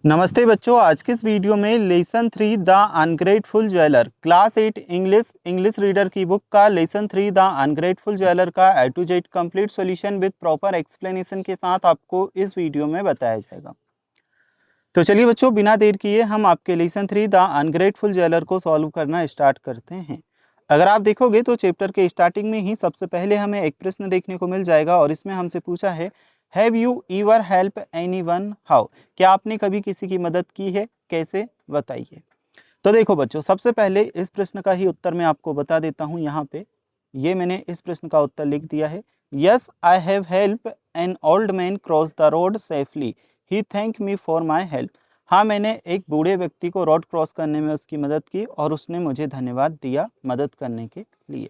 नमस्ते बच्चों, आज की इस वीडियो में lesson 3 the ungrateful jeweller class 8 English reader की बुक का लेसन 3 द अनग्रेटफुल ज्वेलर का A to Z complete solution with proper explanation के साथ आपको इस वीडियो में बताया जाएगा। तो चलिए बच्चों, बिना देर किए हम आपके लेसन 3 द अनग्रेटफुल ज्वेलर को सॉल्व करना स्टार्ट करते हैं। अगर आप देखोगे तो चैप्टर के स्टार्टिंग में ही सबसे पहले हमें एक प्रश्न देखने को मिल जाएगा और इसमें हमसे पूछा है, have you ईवर help anyone how? क्या आपने कभी किसी की मदद की है? कैसे? बताइए। तो देखो बच्चों, सबसे पहले इस प्रश्न का ही उत्तर मैं आपको बता देता हूँ। यहाँ पे ये मैंने इस प्रश्न का उत्तर लिख दिया है। Yes I have help an old man cross the road safely, he thank me for my help. हाँ, मैंने एक बूढ़े व्यक्ति को रोड क्रॉस करने में उसकी मदद की और उसने मुझे धन्यवाद दिया मदद करने के लिए।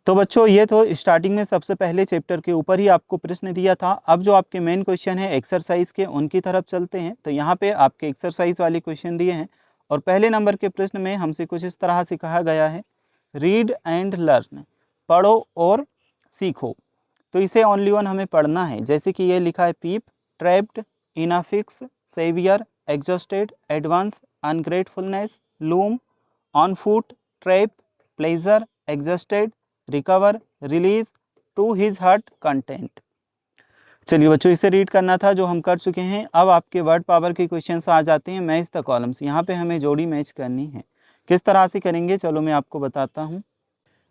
तो बच्चों, ये तो स्टार्टिंग में सबसे पहले चैप्टर के ऊपर ही आपको प्रश्न दिया था। अब जो आपके मेन क्वेश्चन है एक्सरसाइज के, उनकी तरफ चलते हैं। तो यहाँ पे आपके एक्सरसाइज वाले क्वेश्चन दिए हैं और पहले नंबर के प्रश्न में हमसे कुछ इस तरह से कहा गया है, रीड एंड लर्न, पढ़ो और सीखो। तो इसे ओनली वन हमें पढ़ना है। जैसे कि ये लिखा है, peep, trapped, in a fix, saviour, exhausted, advance, ungratefulness, loom, on foot, trap, pleasure, exhausted, recover, release, to his heart, content. चलिए बच्चों, इसे रीड करना था जो हम कर चुके हैं। अब आपके वर्ड पावर के क्वेश्चंस आ जाते हैं। मैच द कॉलम्स, यहाँ पे हमें जोड़ी मैच करनी है। किस तरह से करेंगे चलो मैं आपको बताता हूँ।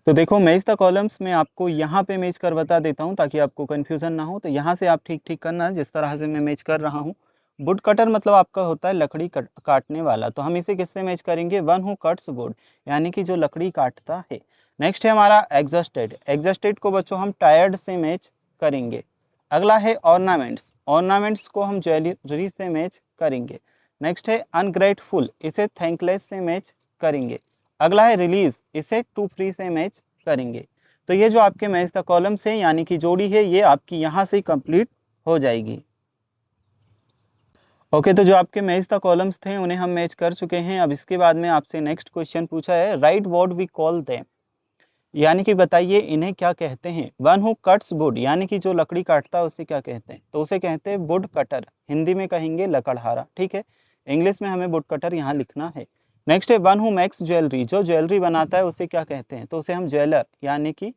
तो देखो, मैच द कॉलम्स में आपको यहाँ पे मैच कर बता देता हूँ ताकि आपको कन्फ्यूजन ना हो। तो यहाँ से आप ठीक ठीक करना जिस तरह से मैं मैच कर रहा हूँ। वुड कटर मतलब आपका होता है लकड़ी काटने वाला। तो हम इसे किससे मैच करेंगे? वन हु कट्स वुड, यानी कि जो लकड़ी काटता है। नेक्स्ट है हमारा एग्जॉस्टेड। एग्जॉस्टेड को बच्चों हम टायर्ड से मैच करेंगे। अगला है ऑर्नामेंट्स। ऑर्नामेंट्स को हम ज्वेलरी से मैच करेंगे। नेक्स्ट है अनग्रेटफुल, इसे थैंकलेस से मैच करेंगे। अगला है रिलीज, इसे टू फ्री से मैच करेंगे। तो ये जो आपके मैच द कॉलम्स है यानी कि जोड़ी है, ये आपकी यहाँ से कंप्लीट हो जाएगी। ओके, तो जो आपके मैच द कॉलम्स थे उन्हें हम मैच कर चुके हैं। अब इसके बाद में आपसे नेक्स्ट क्वेश्चन पूछा है, write what we call them, यानी कि बताइए इन्हें क्या कहते हैं। वन हु कट्स वुड, यानी कि जो लकड़ी काटता है उसे क्या कहते हैं? तो उसे कहते हैं वुड कटर, हिंदी में कहेंगे लकड़हारा। ठीक है, इंग्लिश में हमें वुड कटर यहाँ लिखना है। नेक्स्ट है वन हु मेक्स ज्वेलरी, जो ज्वेलरी बनाता है उसे क्या कहते हैं? तो उसे हम ज्वेलर, यानी कि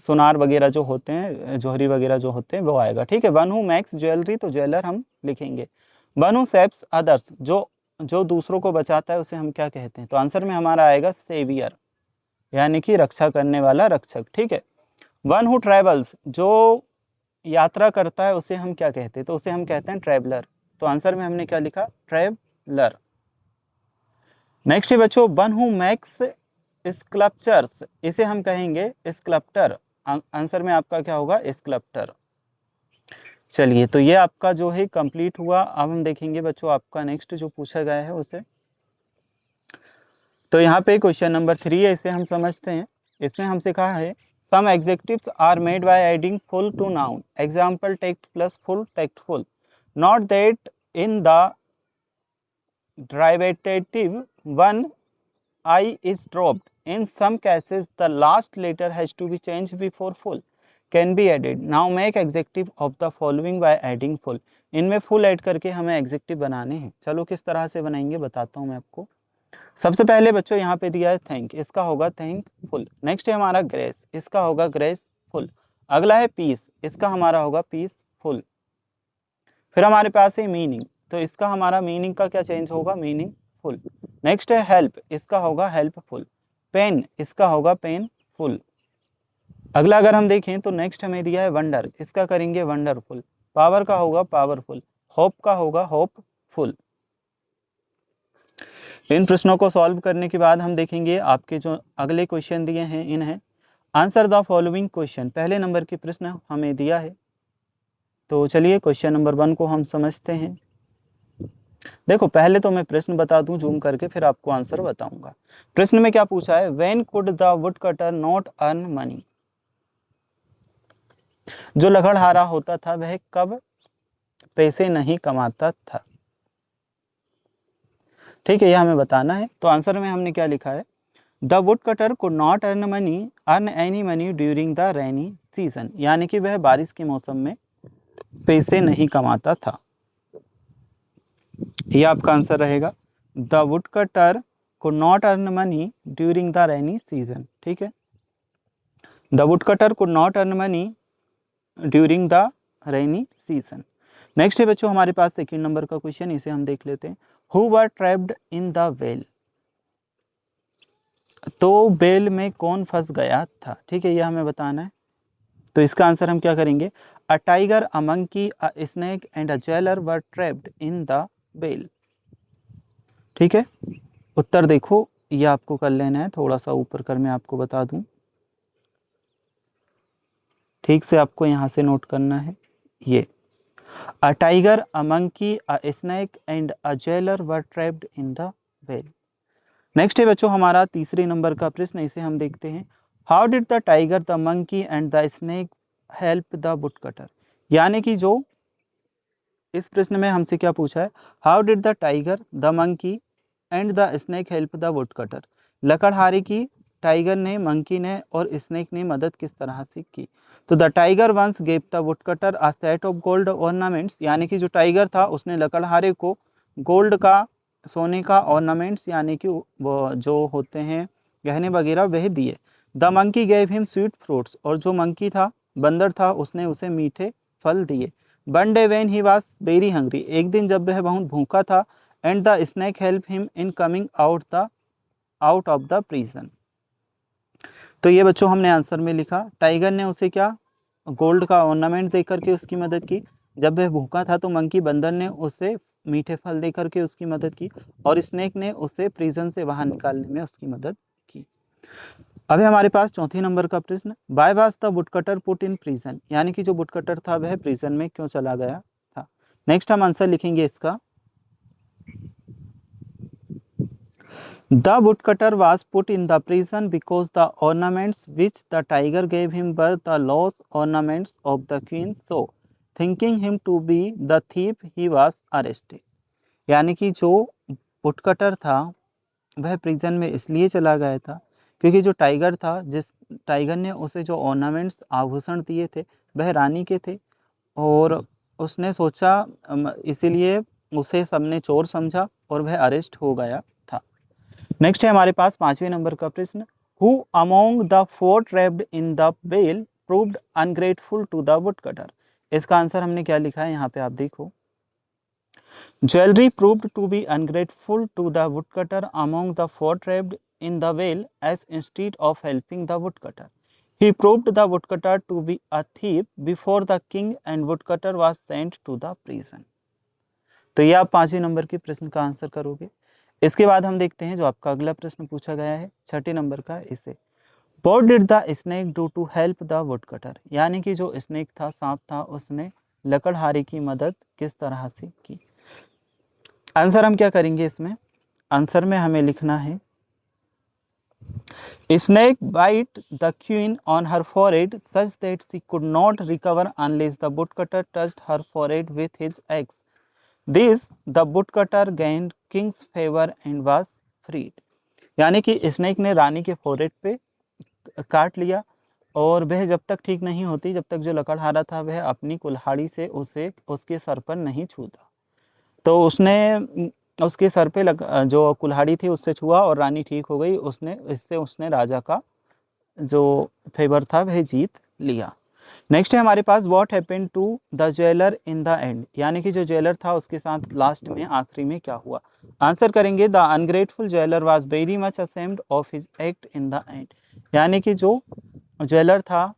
सुनार वगैरह जो होते हैं, जोहरी वगैरह जो होते हैं वो आएगा। ठीक है, वन हु मेक्स ज्वेलरी, तो ज्वेलर हम लिखेंगे। वन हु सेव्स अदर्स, जो जो दूसरों को बचाता है उसे हम क्या कहते हैं? तो आंसर में हमारा आएगा सेवियर, यानी कि रक्षा करने वाला, रक्षक। ठीक है, वन हु ट्रेवल्स, जो यात्रा करता है उसे हम क्या कहते हैं? तो उसे हम कहते हैं ट्रेवलर। तो आंसर में हमने क्या लिखा? ट्रेवलर। नेक्स्ट है बच्चों, वन हु मेक्स स्कल्पचर्स, इसे हम कहेंगे स्कल्प्टर। आंसर में आपका क्या होगा? स्कल्प्टर। चलिए, तो ये आपका जो है कंप्लीट हुआ। अब हम देखेंगे बच्चों आपका नेक्स्ट जो पूछा गया है उसे। तो यहाँ पे क्वेश्चन नंबर 3 है, इसे हम समझते हैं। इसमें हमसे कहा है, some adjectives are made by adding full to noun, example tact plus full, tactful, not that in the derivative one I is dropped. In some cases, the last letter has to be changed before full can be added. Now make adjective of the following by adding full. इनमें full add करके हमें executive बनाने हैं। चलो किस तरह से बनाएंगे बताता हूँ मैं आपको। सबसे पहले बच्चों यहाँ पे दिया है थैंक, इसका होगा थैंकफुल। नेक्स्ट है हमारा ग्रेस, इसका होगा ग्रेसफुल। अगला है पीस, इसका हमारा होगा पीसफुल। फिर हमारे पास है मीनिंग, तो इसका हमारा मीनिंग का क्या चेंज होगा? मीनिंगफुल। नेक्स्ट है हेल्प, इसका होगा हेल्पफुल। पेन, इसका होगा पेनफुल। अगला अगर हम देखें तो नेक्स्ट हमें दिया है वंडर, इसका करेंगे वंडरफुल। पावर का होगा पावरफुल। होप का होगा होपफुल। इन प्रश्नों को सॉल्व करने के बाद हम देखेंगे आपके जो अगले क्वेश्चन दिए हैं इन्हें। आंसर द फॉलोइंग क्वेश्चन, पहले नंबर के प्रश्न हमें दिया है। तो चलिए क्वेश्चन नंबर 1 को हम समझते हैं। देखो, पहले तो मैं प्रश्न बता दूं जूम करके, फिर आपको आंसर बताऊंगा। प्रश्न में क्या पूछा है, when could the wood cutter not earn money, जो लकड़हारा होता था वह कब पैसे नहीं कमाता था। ठीक है, यह हमें बताना है। तो आंसर में हमने क्या लिखा है, the wood cutter could not earn any money during the rainy season, यानी कि वह बारिश के मौसम में पैसे नहीं कमाता था। ये आपका आंसर रहेगा। The wood cutter could not earn money during the rainy season. ठीक है, the wood cutter could not earn money during the rainy season. Next है बच्चों हमारे पास सेकंड नंबर का क्वेश्चन, इसे हम देख लेते हैं। Who were trapped in the well, तो बेल में कौन फंस गया था। ठीक है, यह हमें बताना है। तो इसका आंसर हम क्या करेंगे, a tiger, a monkey, a snake and a jailer were trapped in the well. ठीक है, उत्तर देखो, ये आपको कर लेना है, थोड़ा सा ऊपर कर मैं आपको बता दूं, ठीक से आपको यहाँ से नोट करना है। ये अ tiger, a monkey, a snake and a jailer were trapped in the well. Next है बच्चों हमारा तीसरे नंबर का प्रश्न, इसे हम देखते हैं। How did the tiger, the monkey and the snake help the would cutter. यानी कि जो इस प्रश्न में हमसे क्या पूछा है, how did the tiger, the monkey and the snake help the woodcutter. लकड़हारे की टाइगर ने, मंकी ने और स्नेक ने मदद किस तरह से की। तो the tiger once gave the woodcutter a set of gold ornaments. यानी कि जो टाइगर था उसने लकड़हारे को गोल्ड का, सोने का ऑर्नामेंट्स यानी कि वो जो होते हैं गहने वगैरह वह दिए। The monkey gave him sweet fruits. और जो मंकी था, बंदर था, उसने उसे मीठे फल दिए। One day when he was very hungry. एक दिन जब वह बहुत भूखा था। And the snake help him in coming out of the prison. तो ये बच्चों हमने आंसर में लिखा, टाइगर ने उसे क्या, गोल्ड का ऑर्नामेंट दे करके उसकी मदद की। जब वह भूखा था तो मंकी, बंदर ने उसे मीठे फल दे करके उसकी मदद की। और स्नेक ने उसे प्रिजन से बाहर निकालने में उसकी मदद की। अभी हमारे पास चौथे नंबर का प्रश्न, why was the woodcutter put in prison. यानी कि जो वुडकटर था वह प्रिजन में क्यों चला गया था। नेक्स्ट हम आंसर लिखेंगे इसका। The woodcutter was put in the prison because the ornaments which the tiger gave him were the lost ornaments of the queen. So, thinking him to be the thief, he was arrested. यानी कि जो woodcutter था वह prison में इसलिए चला गया था क्योंकि जो टाइगर था, जिस टाइगर ने उसे जो ऑर्नामेंट्स, आभूषण दिए थे वह रानी के थे। और उसने सोचा, इसीलिए उसे सबने चोर समझा और वह अरेस्ट हो गया था। नेक्स्ट है हमारे पास पांचवें नंबर का प्रश्न, who among the four trapped in the well proved ungrateful to the woodcutter. इसका आंसर हमने क्या लिखा है, यहाँ पे आप देखो। Jewellery proved to be ungrateful to the woodcutter among the four trapped in the whale as instead of helping the woodcutter. He proved the woodcutter to be a thief before the king and woodcutter was sent to the prison. तो ये आप पांचवें number के प्रश्न का answer करोगे। इसके बाद हम देखते हैं जो आपका अगला प्रश्न पूछा गया है छठे नंबर का, इसे What did the snake do to help the woodcutter। यानी कि जो स्नेक था, सांप था, उसने लकड़हारे की मदद किस तरह से की। आंसर हम क्या करेंगे इसमें, आंसर में हमें लिखना है, Snake bite the queen on her forehead such that she could not recover unless the woodcutter touched her forehead with his axe. This the woodcutter gained king's favor and was freed. यानी कि snake ने रानी के forehead पे काट लिया और वह जब तक ठीक नहीं होती, जब तक जो लकड़हारा था वह अपनी कुल्हाड़ी से उसे उसके सर पर नहीं छूता। तो उसने उसके सर पे जो कुल्हाड़ी थी उससे छुआ और रानी ठीक हो गई। इससे उसने राजा का जो फेवर था वह जीत लिया। नेक्स्ट है हमारे पास, what happened to the jeweller in the end. यानी कि जो ज्वेलर था उसके साथ लास्ट में, आखिरी में क्या हुआ। आंसर करेंगे, the ungrateful jeweller was very much ashamed of his act in the end. यानी कि जो ज्वेलर था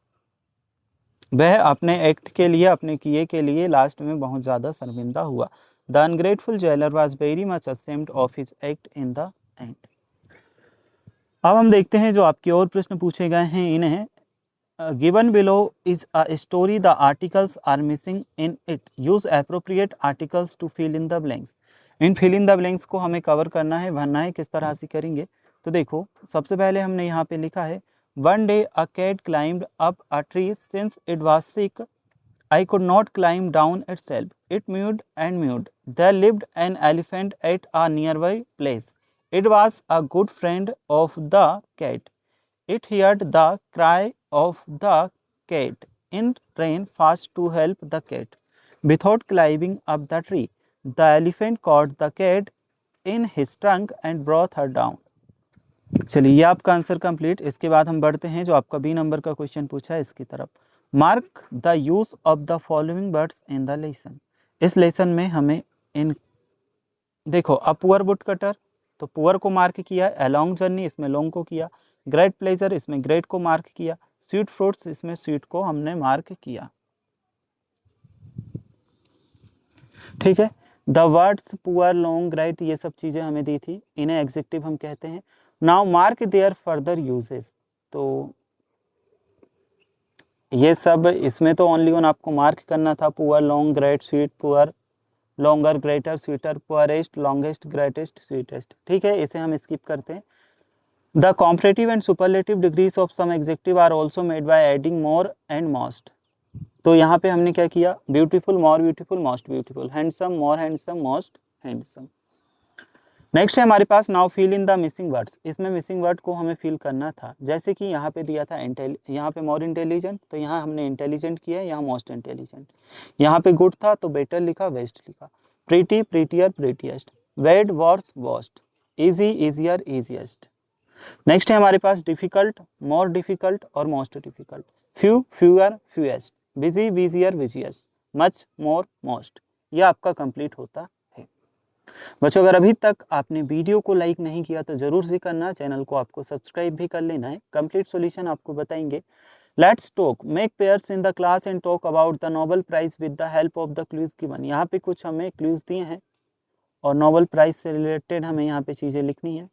वह अपने एक्ट के लिए, अपने किए के लिए लास्ट में बहुत ज़्यादा शर्मिंदा हुआ। The ungrateful jeweller was very much ashamed of his act in the and. अब हम देखते हैं जो आपके और प्रश्न पूछे गए हैं, इन्हें given below is a story, the articles are missing in it, use appropriate articles to fill in the blanks. In fill in the blanks को हमें कवर करना है, भरना है, किस तरह से करेंगे। तो देखो सबसे पहले हमने यहाँ पे लिखा है, one day a cat climbed up a tree since it was sick. I could not climb down itself. It mewed and mewed. There lived an elephant at a nearby place. It was a good friend of the cat. It heard the cry of the cat and ran fast to help the cat. Without climbing up the tree, the elephant caught the cat in his trunk and brought her down. चलिए ये आपका answer complete. इसके बाद हम बढ़ते हैं जो आपका बी नंबर का क्वेश्चन पूछा है इसकी तरफ। Mark the use of the following words in the lesson. इस लेसन में हमें इन देखो अ पुअर वुड कटर, तो पुअर को मार्क किया, अलोंग जर्नी इसमें लॉन्ग को किया, ग्रेट प्लेजर इसमें ग्रेट को मार्क किया, स्वीट फ्रूट्स इसमें स्वीट को हमने मार्क किया। ठीक है, the words poor long great ये सब चीज़ें हमें दी थी, इन्हें एग्जेक्टिव हम कहते हैं। Now mark their further uses, तो ये सब इसमें तो ओनली वन आपको मार्क करना था, poor long great sweet poor longer greater sweeter poorest longest greatest sweetest. ठीक है, इसे हम स्किप करते हैं। The comparative and superlative degrees of some adjective are also made by adding more and most. तो यहाँ पे हमने क्या किया, beautiful more beautiful most beautiful, handsome more handsome most handsome. Next है हमारे पास now fill in the missing words. इसमें मिसिंग वर्ड को हमें फिल करना था, जैसे कि यहाँ पे दिया था यहाँ पे मोर इंटेलिजेंट, तो यहाँ हमने इंटेलिजेंट किया, यहाँ मोस्ट इंटेलिजेंट। यहाँ पे गुड था तो बेटर लिखा, बेस्ट लिखा। Pretty prettier prettiest, bad worse worst, easy easier easiest. Next है हमारे पास डिफिकल्ट मोर डिफिकल्ट और most difficult, few fewer fewest, busy busier busiest, much more most. यह आपका कंप्लीट होता है। बच्चों अगर अभी तक आपने वीडियो को लाइक नहीं किया तो जरूर से करना, चैनल को आपको सब्सक्राइब भी कर लेना है। कंप्लीट सॉल्यूशन आपको बताएंगे। Let's talk make pairs in the class and talk about the Nobel prize with the help of the clues given. यहाँ पे कुछ हमें क्लूज दिए हैं और नोबेल प्राइज से रिलेटेड हमें यहाँ पे चीजें लिखनी है।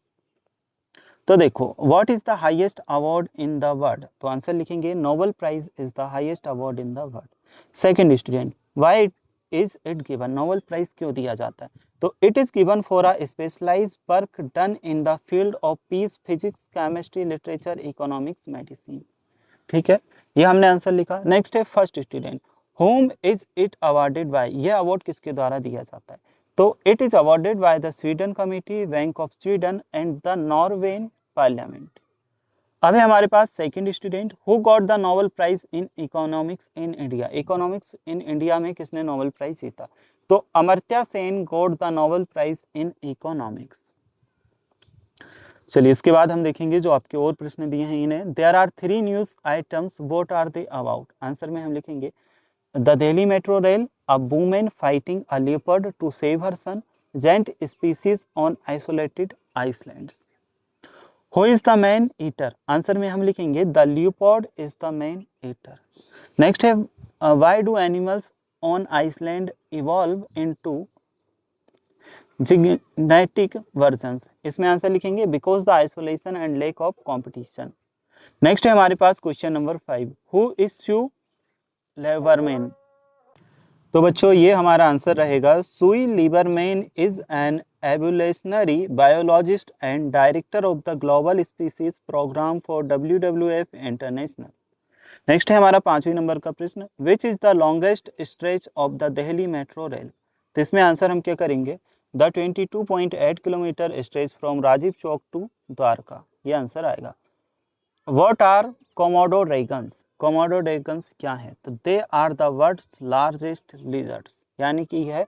तो देखो what is the highest award in the world, तो आंसर लिखेंगे Nobel prize is the highest award in the world. Second student, why is it given, Nobel prize क्यों दिया जाता है, तो it is given for a specialised work done in the field of peace, physics, chemistry, literature, economics, medicine. ठीक है, ये हमने answer लिखा। नेक्स्ट है first student, whom is it awarded bye, ये अवार्ड किसके द्वारा दिया जाता है, तो it is awarded by the Sweden committee, bank of Sweden and the Norwegian parliament. अब है हमारे पास second student, who got the Nobel prize in economics in India, economics in India में किसने नोबेल प्राइज जीता, तो Amartya Sen got the Nobel prize in economics. चलिए इसके बाद हम देखेंगे जो आपके और प्रश्न दिए हैं इन्हें। There are 3 news items, what are they about, answer में हम लिखेंगे the Delhi metro rail, a women fighting a leopard to save her son, giant species on isolated islands. Who is the man eater, answer में हम लिखेंगे the leopard is the man eater. Next है why do animals on island evolve into genetic versions, इसमें answer लिखेंगे because the isolation and lack of competition. Next है हमारे पास question number 5, who is Sue Lieberman, तो बच्चों ये हमारा आंसर रहेगा Sue Lieberman is an evolutionary biologist and director of the global species programme for WWF international. Next है हमारा 5वीं नंबर का प्रश्न, which is the longest stretch of the Delhi metro rail, तो इसमें आंसर हम क्या करेंगे the 22.8 kilometre stretch from Rajiv Chowk to Dwarka, ये आंसर आएगा। What are Komodo dragons, Komodo dragons क्या है, तो they are the world's largest lizards, यानी कि यह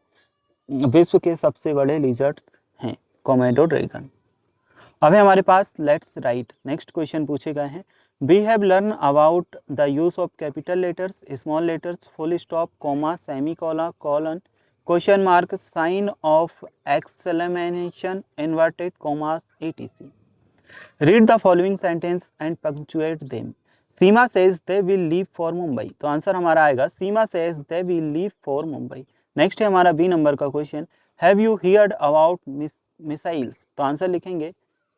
विश्व के सबसे बड़े लिजर्ड्स हैं कोमोडो ड्रैगन। अब है हमारे पास लेट्स राइट, नेक्स्ट क्वेश्चन पूछे गए हैं, we have learn about the use of capital letters, small letters, full stop, comma, semicolon, colon, question mark, sign of exclamation, inverted commas, etc. Read the following sentence and punctuate them. Seema says they will leave for Mumbai, तो answer हमारा आएगा Seema says they will leave for Mumbai. Next है हमारा B number का question, have you heard about missiles, तो answer लिखेंगे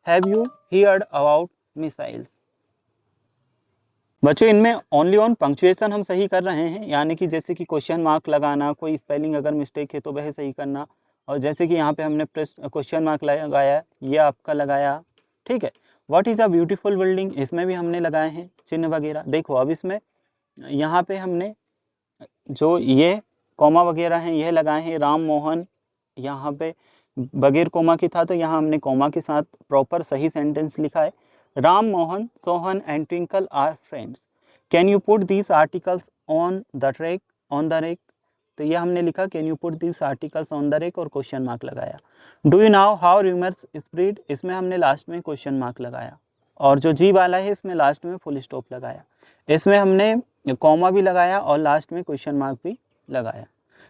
have you heard about missiles. बच्चों इनमें ओनली ऑन पंक्चुएशन हम सही कर रहे हैं, यानी कि जैसे कि क्वेश्चन मार्क लगाना, कोई स्पेलिंग अगर मिस्टेक है तो वह सही करना, और जैसे कि यहाँ पे हमने क्वेश्चन मार्क लगाया, ये आपका लगाया। ठीक है, what is a beautiful building, इसमें भी हमने लगाए हैं चिन्ह वगैरह। देखो अब इसमें यहाँ पे हमने जो ये कॉमा वगैरह हैं यह लगाए हैं, राम मोहन यहाँ पे बगैर कॉमा की था, तो यहाँ हमने कॉमा के साथ प्रॉपर सही सेंटेंस लिखा है, Ram Mohan Sohan and Twinkle are friends, can you put these articles on the rack, तो ये हमने लिखा can you put this articles on the rack और क्वेश्चन मार्क लगाया। Do you know how rumours spread, इसमें हमने लास्ट में क्वेश्चन मार्क लगाया, और जो जी वाला है इसमें लास्ट में फुल स्टॉप लगाया, इसमें हमने कॉमा भी लगाया और लास्ट में क्वेश्चन मार्क भी लगाया।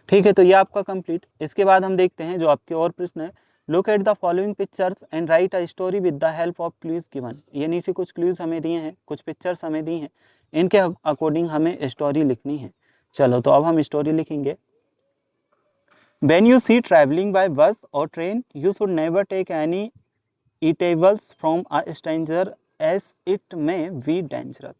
ठीक है, तो ये आपका कंप्लीट। इसके बाद हम देखते हैं जो आपके और प्रश्न है। Look at the following pictures and right a story with the help of clues given. ये नीचे कुछ क्लूज हमें दिए हैं, कुछ पिक्चर्स हमें दी हैं, इनके अकॉर्डिंग हमें स्टोरी लिखनी है। चलो तो अब हम स्टोरी लिखेंगे। When you see traveling by bus or train, you should never take any eatables from a stranger as it may be dangerous।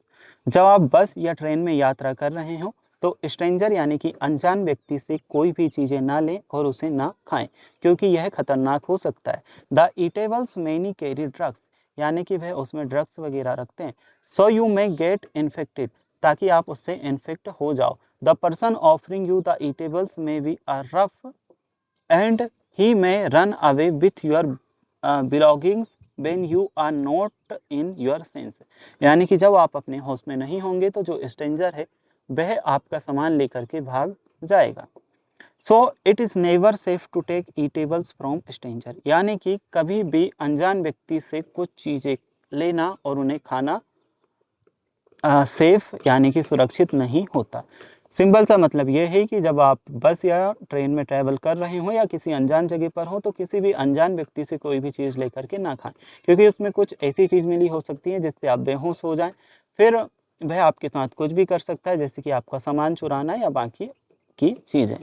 जब आप बस या ट्रेन में यात्रा कर रहे हो तो स्ट्रेंजर यानी कि अनजान व्यक्ति से कोई भी चीज़ें ना लें और उसे ना खाएं, क्योंकि यह खतरनाक हो सकता है। The eatables many carry drugs, यानी कि वह उसमें ड्रग्स वगैरह रखते हैं। So you may get infected, ताकि आप उससे इन्फेक्ट हो जाओ। The person offering you the eatables may be a rough and he may run away with your belongings when you are not in your sense। यानी कि जब आप अपने होश में नहीं होंगे तो जो स्ट्रेंजर है वह आपका सामान लेकर के भाग जाएगा। So it is never safe to take eatables from stranger, यानी कि कभी भी अनजान व्यक्ति से कुछ चीज़ें लेना और उन्हें खाना सेफ यानी कि सुरक्षित नहीं होता। सिंपल सा मतलब ये है कि जब आप बस या ट्रेन में ट्रैवल कर रहे हो या किसी अनजान जगह पर हो तो किसी भी अनजान व्यक्ति से कोई भी चीज़ लेकर के ना खाएं, क्योंकि उसमें कुछ ऐसी चीज़ मिली हो सकती है जिससे आप बेहोश हो जाएं, फिर वह आपके साथ कुछ भी कर सकता है, जैसे कि आपका सामान चुराना या बाकी की चीज़ें।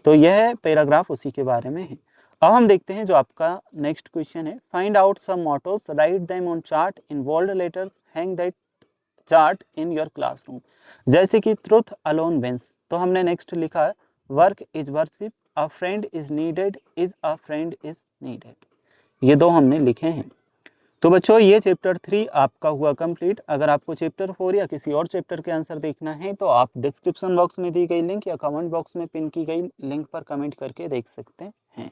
तो यह पैराग्राफ उसी के बारे में है। अब हम देखते हैं जो आपका नेक्स्ट क्वेश्चन है। Find out some mottos, write them on chart in bold letters, hang that chart in your classroom. जैसे कि ट्रुथ अलोन विंस, तो हमने नेक्स्ट लिखा है work is worship, a friend is needed, is a friend is needed. ये दो हमने लिखे हैं। तो बच्चों ये चैप्टर 3 आपका हुआ कंप्लीट। अगर आपको चैप्टर 4 या किसी और चैप्टर के आंसर देखना है तो आप डिस्क्रिप्शन बॉक्स में दी गई लिंक या कमेंट बॉक्स में पिन की गई लिंक पर कमेंट करके देख सकते हैं।